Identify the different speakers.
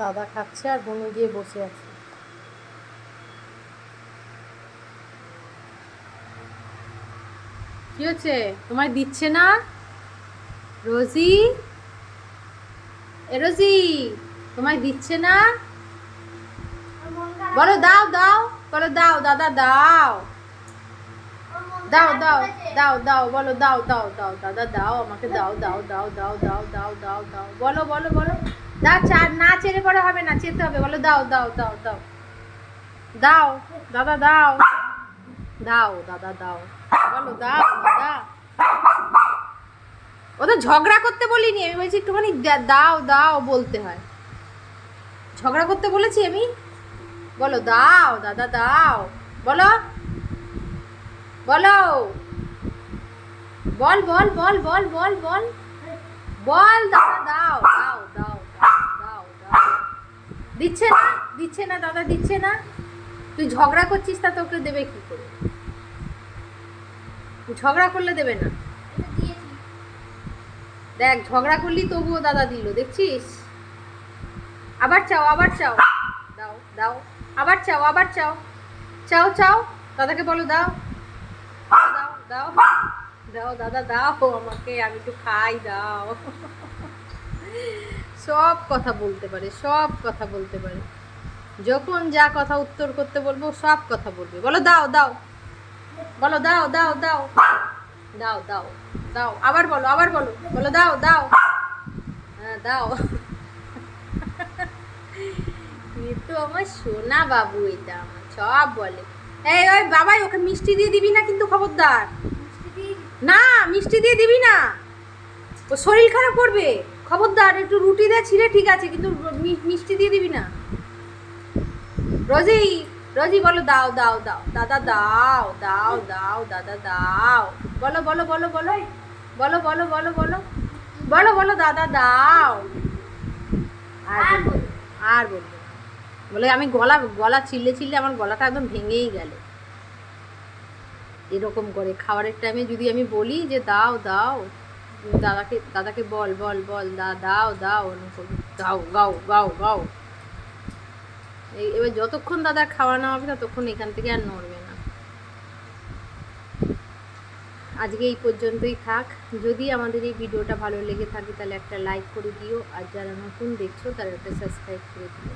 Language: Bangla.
Speaker 1: দাদা খাচ্ছে আর বনু গিয়ে বসে আছে। কি হচ্ছে? তোমায় দিচ্ছে না রোজি? এ রোজি, তোমায় দিচ্ছে না? বলো দাও দাও, বলো দাও দাদা দাও, দাও দাও দাও দাও, বলো দাও দাও দাও দাদা দাও, আমাকে দাও দাও দাও দাও দাও দাও দাও দাও, বলো বলো বলো। দাও, চার না চেড়ে পরে হবে না, চেতে হবে। বলো দাও দাও দাও দাও দাও দাদা দাও, দাও দাদা দাও, বলো দাও দাদা। ও তো ঝগড়া করতে বলিনি, আমি বলছি একটুখানি দাও দাও বলতে হয়। ঝগড়া করতে বলেছি আমি? বলো দাও দাদা দাও, বলো বলো, বল বল বল বল বল বল বল, দাদা দাও দাও দাও দাও দাও। দিচ্ছে না, দিচ্ছে না দাদা, দিচ্ছে না। তুই ঝগড়া করছিস, তা তোকে দেবে কি করে? ঝগড়া করলে দেবে না। দেখ, ঝগড়া করলি তবুও দাদা দিল, দেখছিস? আবার চাও, আবার চাও, দাও দাও, আবার চাও, আবার চাও, চাও চাও, দাদাকে বলো দাও দাও দাও দাও দাদা দাও আমাকে, আমি একটু খাই, দাও। সব কথা বলতে পারে, সব কথা বলতে পারে। যখন যা কথা উত্তর করতে বলবো সব কথা বলবে। বলো দাও দাও, বলো দাও দাও দাও দাও দাও দাও, আবার বলো, আবার বলো, বলো দাও দাও, হ্যাঁ দাও। তো আমার সোনা বাবু, এটা আমার সব বলে। এই ওই বাবাই, ওকে মিষ্টি দিয়ে দিবি না কিন্তু, খবরদার। না, মিষ্টি দিয়ে দিবি না, ও শরীর খারাপ করবে, খবরদার। একটু রুটি দিয়ে ছিঁড়ে ঠিক আছে, কিন্তু মিষ্টি দিয়ে দিবি না। রোজি, রোজি বলো দাও দাও দাও দাদা দাও দাও দাও দাদা দাও, বলো বলো বলো বলো বলো বলো বলো বলো বলো বলো দাদা দাও। আর বলবো, আর বলবো বলে আমি গলা গলা চিল্লে চিল্লে আমার গলাটা একদম ভেঙেই গেল। এরকম করে খাবারের টাইমে যদি আমি বলি যে দাও দাও, দাদাকে দাদাকে বল বল বল, দাও দাও দাও, গাও গাও গাও। এবার যতক্ষণ দাদার খাওয়া না হবে ততক্ষণ এখান থেকে আর নড়বে না। আজকে এই পর্যন্তই থাক। যদি আমাদের এই ভিডিওটা ভালো লেগে থাকে তাহলে একটা লাইক করে দিও, আর যারা নতুন দেখছো তারা একটা সাবস্ক্রাইব করে দিও।